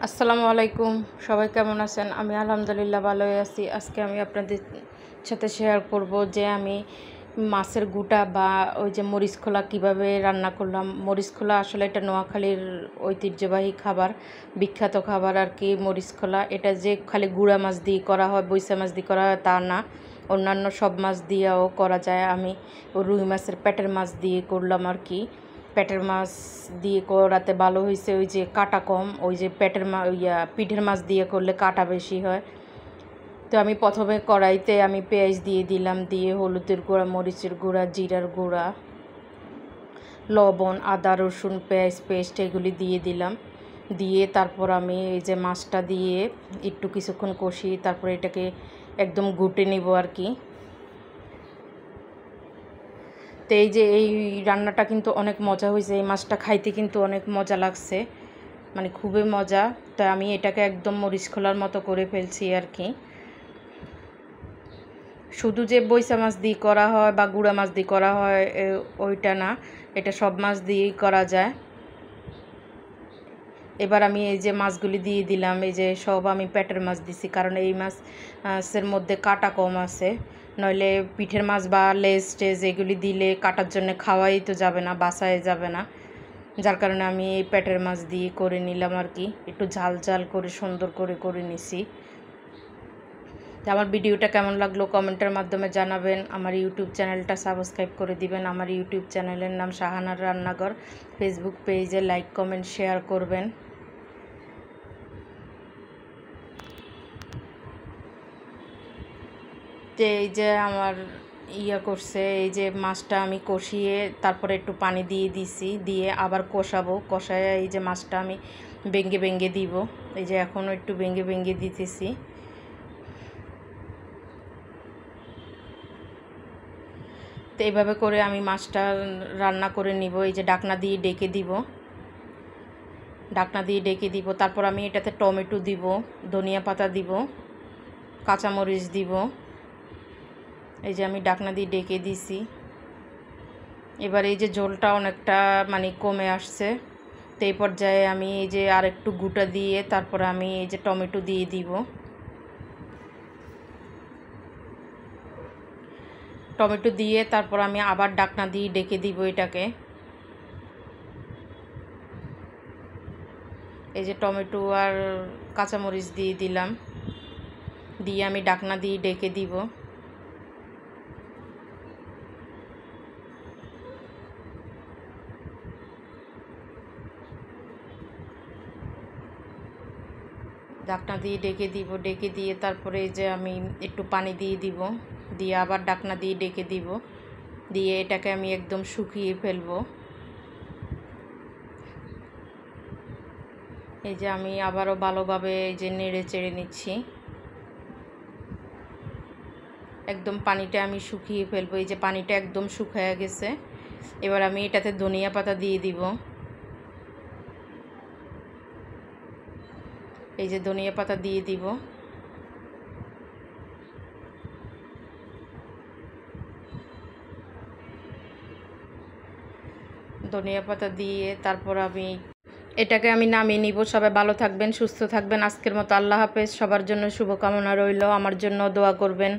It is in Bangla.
আসসালামু আলাইকুম। সবাই কেমন আছেন? আমি আলহামদুলিল্লাহ ভালোই আছি। আজকে আমি আপনাদের সাথে শেয়ার করব যে আমি মাছের গুঁটা বা ওই যে মরিচ খোলা কীভাবে রান্না করলাম। মরিচ খোলা আসলে এটা নোয়াখালীর ঐতিহ্যবাহী খাবার, বিখ্যাত খাবার আর কি মরিচ খোলা। এটা যে খালি গুঁড়া মাছ দিয়ে করা হয়, বৈশা মাছ দিয়ে করা হয় তা না, অন্যান্য সব মাছ দিয়েও করা যায়। আমি রুই মাছের পেটের মাছ দিয়ে করলাম আর কি। পেটের মাছ দিয়ে করাতে ভালো হয়েছে, ওই যে কাটা কম, ওই যে পিঠের মাছ দিয়ে করলে কাটা বেশি হয়। তো আমি প্রথমে কড়াইতে আমি পেঁয়াজ দিয়ে দিলাম, দিয়ে হলুদের গুঁড়া, মরিচের গুঁড়া, জিরার গুঁড়া, লবণ, আদা রসুন পেঁয়াজ পেস্ট এগুলি দিয়ে দিলাম। দিয়ে তারপর আমি এই যে মাছটা দিয়ে একটু কিছুক্ষণ কষিয়ে তারপরে এটাকে একদম ঘুটে নিব আর কি। তো এই যে এই রান্নাটা কিন্তু অনেক মজা হয়েছে, এই মাছটা খাইতে কিন্তু অনেক মজা লাগছে, মানে খুবই মজা। তো আমি এটাকে একদম মরিচ খোলার মতো করে ফেলছি আর কি। শুধু যে বৈশা মাছ দিয়ে করা হয় বা গুঁড়া মাছ দিয়ে করা হয় ওইটা না, এটা সব মাছ দিয়েই করা যায়। এবার আমি এই যে মাছগুলি দিয়ে দিলাম, এই যে সব আমি পেটের মাছ দিছি, কারণ এই মাছের মধ্যে কাটা কম আছে। নইলে পিঠের মাছ বা লেজ টেজ এগুলি দিলে কাটার জন্য খাওয়াই তো যাবে না, বাসায় যাবে না। যার কারণে আমি এই পেটের মাছ দিয়ে করে নিলাম আর কি, একটু ঝাল ঝাল করে সুন্দর করে করে নিছি। আমার ভিডিওটা কেমন লাগলো কমেন্টের মাধ্যমে জানাবেন। আমার ইউটিউব চ্যানেলটা সাবস্ক্রাইব করে দিবেন। আমার ইউটিউব চ্যানেলের নাম শাহানার রান্নাঘর। ফেসবুক পেজে লাইক কমেন্ট শেয়ার করবেন। তো এই যে আমার করছে, এই যে মাছটা আমি কষিয়ে তারপরে একটু পানি দিয়ে দিছি, দিয়ে আবার কষাবো। কষায় এই যে মাছটা আমি ভেঙে ভেঙে দিব, এই যে এখনও একটু ভেঙে ভেঙে দিতেছি। তো এইভাবে করে আমি মাছটা রান্না করে নিব। এই যে ঢাকনা দিয়ে ডেকে দিব, ঢাকনা দিয়ে ডেকে দিব। তারপর আমি এটাতে টমেটো দিব, ধনিয়া পাতা দিব, কাঁচামরিচ দিব। এই যে আমি ঢাকনা দিয়ে ডেকে দিছি। এবার এই যে ঝোলটা অনেকটা মানে কমে আসছে, তো এই পর্যায়ে আমি এই যে আর একটু গুঁটা দিয়ে তারপর আমি এই যে টমেটো দিয়ে দিব। টমেটো দিয়ে তারপর আমি আবার ঢাকনা দিয়ে ডেকে দিব এটাকে। এই যে টমেটো আর কাঁচামরিচ দিয়ে দিলাম, দিয়ে আমি ঢাকনা দিয়ে ডেকে দিব। ঢাকনা দিয়ে ডেকে দিব, ডেকে দিয়ে তারপরে এই যে আমি একটু পানি দিয়ে দিব, দিয়ে আবার ঢাকনা দিয়ে ডেকে দিব, দিয়ে এটাকে আমি একদম শুকিয়ে ফেলবো। এই যে আমি আবারও ভালোভাবে এই যে নেড়ে চেড়ে নিচ্ছি, একদম পানিটা আমি শুকিয়ে ফেলবো। এই যে পানিটা একদম শুকিয়ে গেছে। এবার আমি এটাতে ধনিয়া পাতা দিয়ে দিব। এই যে ধনিয়া পাতা দিয়ে দিব। ধনিয়া পাতা দিয়ে তারপর আমি এটাকে আমি নামিয়ে নিব। সবাই ভালো থাকবেন, সুস্থ থাকবেন। আজকের মতো আল্লাহ হাফেজ। সবার জন্য শুভকামনা রইল, আমার জন্য দোয়া করবেন।